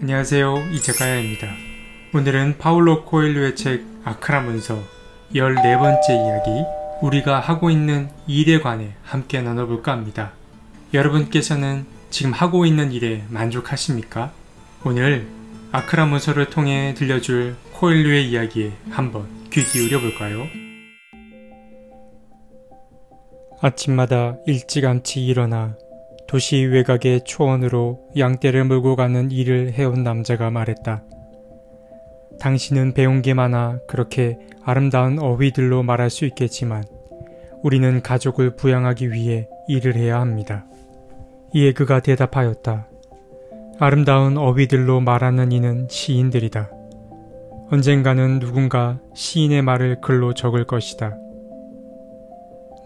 안녕하세요, 이자카야입니다. 오늘은 파울로 코엘료의 책 아크라 문서 14번째 이야기 우리가 하고 있는 일에 관해 함께 나눠볼까 합니다. 여러분께서는 지금 하고 있는 일에 만족하십니까? 오늘 아크라 문서를 통해 들려줄 코엘료의 이야기에 한번 귀 기울여 볼까요? 아침마다 일찌감치 일어나 도시 외곽의 초원으로 양떼를 몰고 가는 일을 해온 남자가 말했다. 당신은 배운 게 많아 그렇게 아름다운 어휘들로 말할 수 있겠지만 우리는 가족을 부양하기 위해 일을 해야 합니다. 이에 그가 대답하였다. 아름다운 어휘들로 말하는 이는 시인들이다. 언젠가는 누군가 시인의 말을 글로 적을 것이다.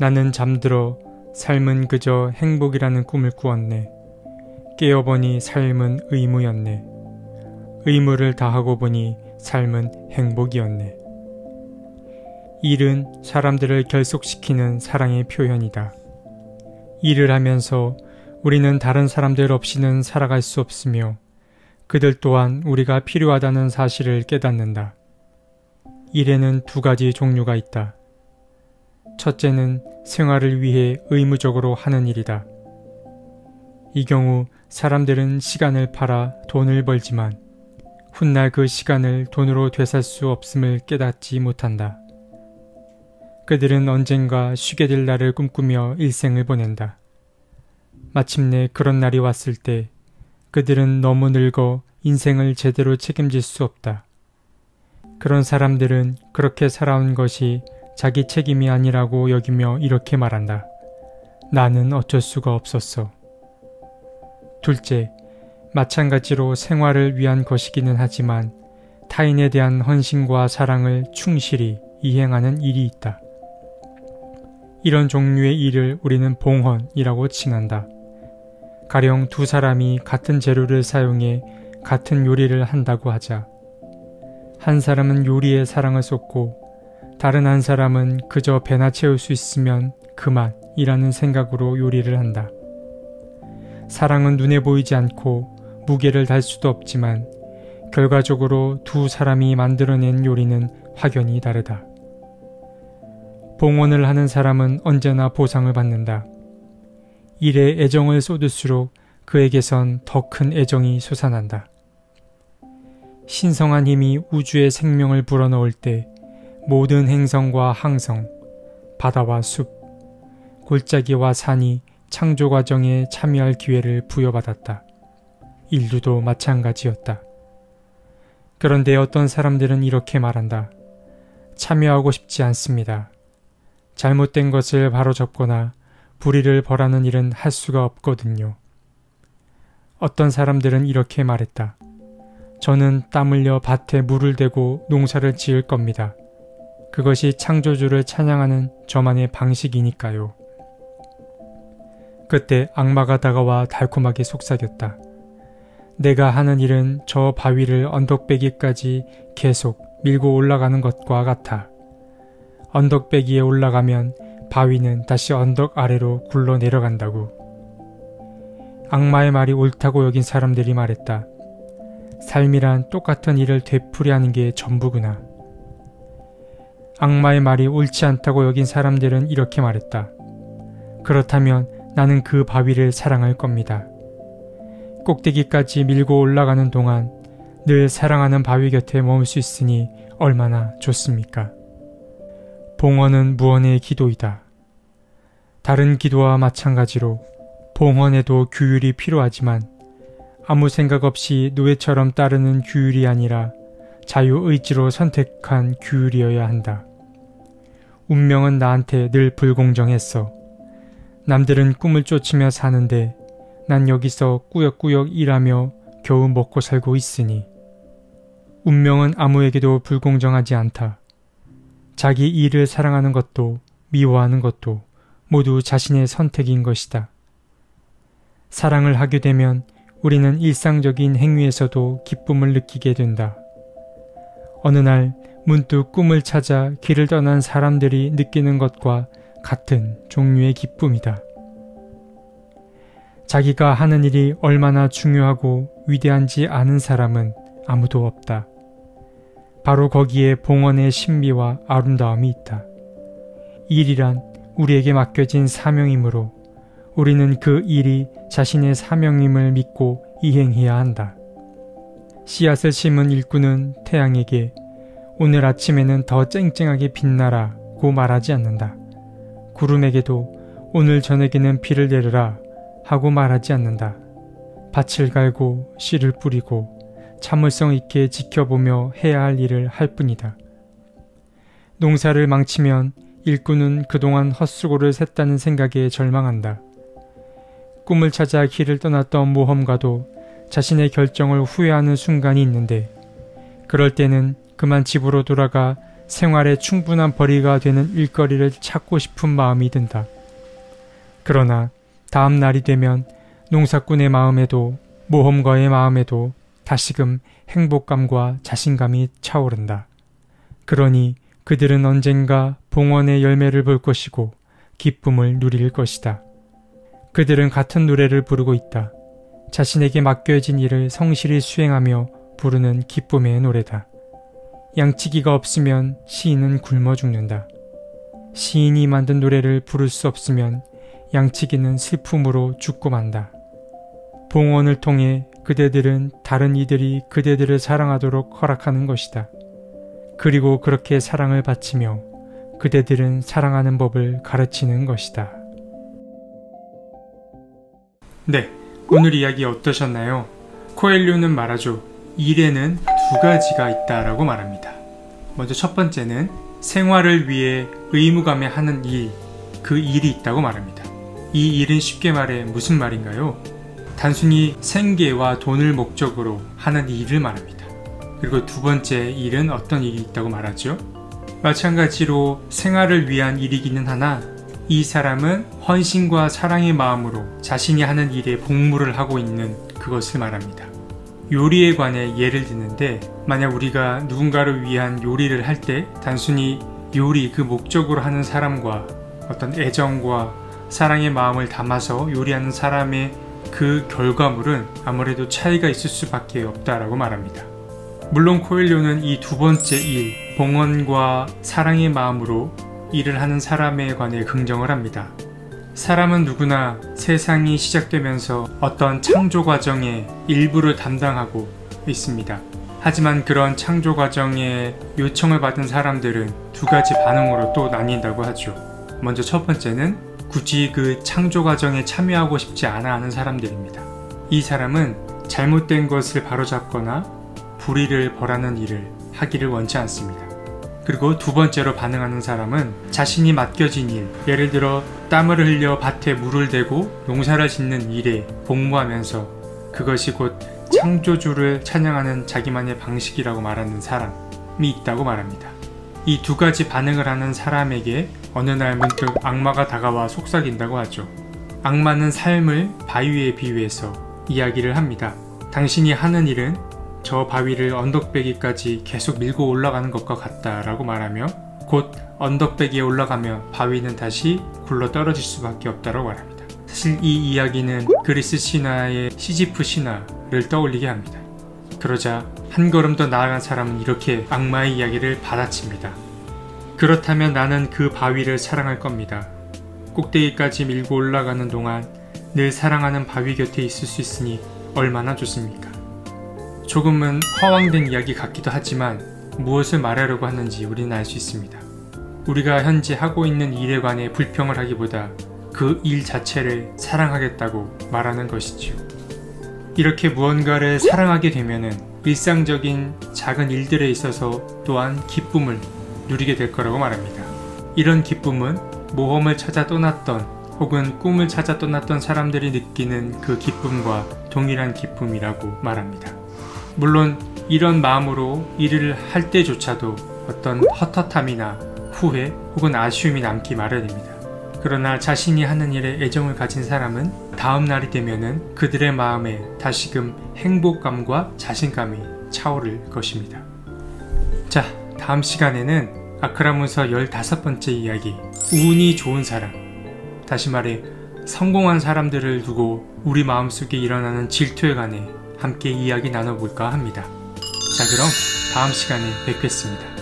나는 잠들어 삶은 그저 행복이라는 꿈을 꾸었네. 깨어보니 삶은 의무였네. 의무를 다하고 보니 삶은 행복이었네. 일은 사람들을 결속시키는 사랑의 표현이다. 일을 하면서 우리는 다른 사람들 없이는 살아갈 수 없으며 그들 또한 우리가 필요하다는 사실을 깨닫는다. 일에는 두 가지 종류가 있다. 첫째는 생활을 위해 의무적으로 하는 일이다. 이 경우 사람들은 시간을 팔아 돈을 벌지만 훗날 그 시간을 돈으로 되살 수 없음을 깨닫지 못한다. 그들은 언젠가 쉬게 될 날을 꿈꾸며 일생을 보낸다. 마침내 그런 날이 왔을 때 그들은 너무 늙어 인생을 제대로 책임질 수 없다. 그런 사람들은 그렇게 살아온 것이 자기 책임이 아니라고 여기며 이렇게 말한다. 나는 어쩔 수가 없었어. 둘째, 마찬가지로 생활을 위한 것이기는 하지만 타인에 대한 헌신과 사랑을 충실히 이행하는 일이 있다. 이런 종류의 일을 우리는 봉헌이라고 칭한다. 가령 두 사람이 같은 재료를 사용해 같은 요리를 한다고 하자. 한 사람은 요리에 사랑을 쏟고 다른 한 사람은 그저 배나 채울 수 있으면 그만이라는 생각으로 요리를 한다. 사랑은 눈에 보이지 않고 무게를 달 수도 없지만 결과적으로 두 사람이 만들어낸 요리는 확연히 다르다. 봉헌을 하는 사람은 언제나 보상을 받는다. 일에 애정을 쏟을수록 그에게선 더 큰 애정이 솟아난다. 신성한 힘이 우주의 생명을 불어넣을 때 모든 행성과 항성, 바다와 숲, 골짜기와 산이 창조 과정에 참여할 기회를 부여받았다. 인류도 마찬가지였다. 그런데 어떤 사람들은 이렇게 말한다. 참여하고 싶지 않습니다. 잘못된 것을 바로잡거나 불의를 벌하는 일은 할 수가 없거든요. 어떤 사람들은 이렇게 말했다. 저는 땀 흘려 밭에 물을 대고 농사를 지을 겁니다. 그것이 창조주를 찬양하는 저만의 방식이니까요. 그때 악마가 다가와 달콤하게 속삭였다. 내가 하는 일은 저 바위를 언덕배기까지 계속 밀고 올라가는 것과 같아. 언덕배기에 올라가면 바위는 다시 언덕 아래로 굴러 내려간다고. 악마의 말이 옳다고 여긴 사람들이 말했다. 삶이란 똑같은 일을 되풀이하는 게 전부구나. 악마의 말이 옳지 않다고 여긴 사람들은 이렇게 말했다. 그렇다면 나는 그 바위를 사랑할 겁니다. 꼭대기까지 밀고 올라가는 동안 늘 사랑하는 바위 곁에 머물 수 있으니 얼마나 좋습니까? 봉헌은 무언의 기도이다. 다른 기도와 마찬가지로 봉헌에도 규율이 필요하지만 아무 생각 없이 노예처럼 따르는 규율이 아니라 자유의지로 선택한 규율이어야 한다. 운명은 나한테 늘 불공정했어. 남들은 꿈을 쫓으며 사는데 난 여기서 꾸역꾸역 일하며 겨우 먹고 살고 있으니. 운명은 아무에게도 불공정하지 않다. 자기 일을 사랑하는 것도 미워하는 것도 모두 자신의 선택인 것이다. 사랑을 하게 되면 우리는 일상적인 행위에서도 기쁨을 느끼게 된다. 어느 날 문득 꿈을 찾아 길을 떠난 사람들이 느끼는 것과 같은 종류의 기쁨이다. 자기가 하는 일이 얼마나 중요하고 위대한지 아는 사람은 아무도 없다. 바로 거기에 봉헌의 신비와 아름다움이 있다. 일이란 우리에게 맡겨진 사명이므로 우리는 그 일이 자신의 사명임을 믿고 이행해야 한다. 씨앗을 심은 일꾼은 태양에게 오늘 아침에는 더 쨍쨍하게 빛나라 고 말하지 않는다. 구름에게도 오늘 저녁에는 비를 내려라 하고 말하지 않는다. 밭을 갈고 씨를 뿌리고 참을성 있게 지켜보며 해야 할 일을 할 뿐이다. 농사를 망치면 일꾼은 그동안 헛수고를 샜다는 생각에 절망한다. 꿈을 찾아 길을 떠났던 모험가도 자신의 결정을 후회하는 순간이 있는데 그럴 때는 그만 집으로 돌아가 생활에 충분한 벌이가 되는 일거리를 찾고 싶은 마음이 든다. 그러나 다음 날이 되면 농사꾼의 마음에도 모험가의 마음에도 다시금 행복감과 자신감이 차오른다. 그러니 그들은 언젠가 봉헌의 열매를 볼 것이고 기쁨을 누릴 것이다. 그들은 같은 노래를 부르고 있다. 자신에게 맡겨진 일을 성실히 수행하며 부르는 기쁨의 노래다. 양치기가 없으면 시인은 굶어 죽는다. 시인이 만든 노래를 부를 수 없으면 양치기는 슬픔으로 죽고 만다. 봉헌을 통해 그대들은 다른 이들이 그대들을 사랑하도록 허락하는 것이다. 그리고 그렇게 사랑을 바치며 그대들은 사랑하는 법을 가르치는 것이다. 네, 오늘 이야기 어떠셨나요? 코엘료는 말하죠. 일에는 두 가지가 있다라고 말합니다. 먼저 첫 번째는 생활을 위해 의무감에 하는 일, 그 일이 있다고 말합니다. 이 일은 쉽게 말해 무슨 말인가요? 단순히 생계와 돈을 목적으로 하는 일을 말합니다. 그리고 두 번째 일은 어떤 일이 있다고 말하죠? 마찬가지로 생활을 위한 일이기는 하나 이 사람은 헌신과 사랑의 마음으로 자신이 하는 일에 복무를 하고 있는 그것을 말합니다. 요리에 관해 예를 드는데 만약 우리가 누군가를 위한 요리를 할 때 단순히 요리 그 목적으로 하는 사람과 어떤 애정과 사랑의 마음을 담아서 요리하는 사람의 그 결과물은 아무래도 차이가 있을 수밖에 없다라고 말합니다. 물론 코엘료는 이 두 번째 일, 봉헌과 사랑의 마음으로 일을 하는 사람에 관해 긍정을 합니다. 사람은 누구나 세상이 시작되면서 어떤 창조 과정의 일부를 담당하고 있습니다. 하지만 그런 창조 과정에 요청을 받은 사람들은 두 가지 반응으로 또 나뉜다고 하죠. 먼저 첫 번째는 굳이 그 창조 과정에 참여하고 싶지 않아 하는 사람들입니다. 이 사람은 잘못된 것을 바로잡거나 불의를 벌하는 일을 하기를 원치 않습니다. 그리고 두 번째로 반응하는 사람은 자신이 맡겨진 일, 예를 들어 땀을 흘려 밭에 물을 대고 농사를 짓는 일에 복무하면서 그것이 곧 창조주를 찬양하는 자기만의 방식이라고 말하는 사람이 있다고 말합니다. 이 두 가지 반응을 하는 사람에게 어느 날 문득 악마가 다가와 속삭인다고 하죠. 악마는 삶을 바위에 비유해서 이야기를 합니다. 당신이 하는 일은 저 바위를 언덕배기까지 계속 밀고 올라가는 것과 같다라고 말하며 곧 언덕배기에 올라가면 바위는 다시 굴러 떨어질 수밖에 없다고 말합니다. 사실 이 이야기는 그리스 신화의 시지프 신화를 떠올리게 합니다. 그러자 한 걸음 더 나아간 사람은 이렇게 악마의 이야기를 받아칩니다. 그렇다면 나는 그 바위를 사랑할 겁니다. 꼭대기까지 밀고 올라가는 동안 늘 사랑하는 바위 곁에 있을 수 있으니 얼마나 좋습니까? 조금은 허황된 이야기 같기도 하지만 무엇을 말하려고 하는지 우리는 알 수 있습니다. 우리가 현재 하고 있는 일에 관해 불평을 하기보다 그 일 자체를 사랑하겠다고 말하는 것이지요. 이렇게 무언가를 사랑하게 되면은 일상적인 작은 일들에 있어서 또한 기쁨을 누리게 될 거라고 말합니다. 이런 기쁨은 모험을 찾아 떠났던 혹은 꿈을 찾아 떠났던 사람들이 느끼는 그 기쁨과 동일한 기쁨이라고 말합니다. 물론 이런 마음으로 일을 할 때조차도 어떤 헛헛함이나 후회 혹은 아쉬움이 남기 마련입니다. 그러나 자신이 하는 일에 애정을 가진 사람은 다음 날이 되면은 그들의 마음에 다시금 행복감과 자신감이 차오를 것입니다. 자, 다음 시간에는 아크라문서 15번째 이야기 운이 좋은 사람, 다시 말해 성공한 사람들을 두고 우리 마음속에 일어나는 질투에 관해 함께 이야기 나눠볼까 합니다. 자, 그럼 다음 시간에 뵙겠습니다.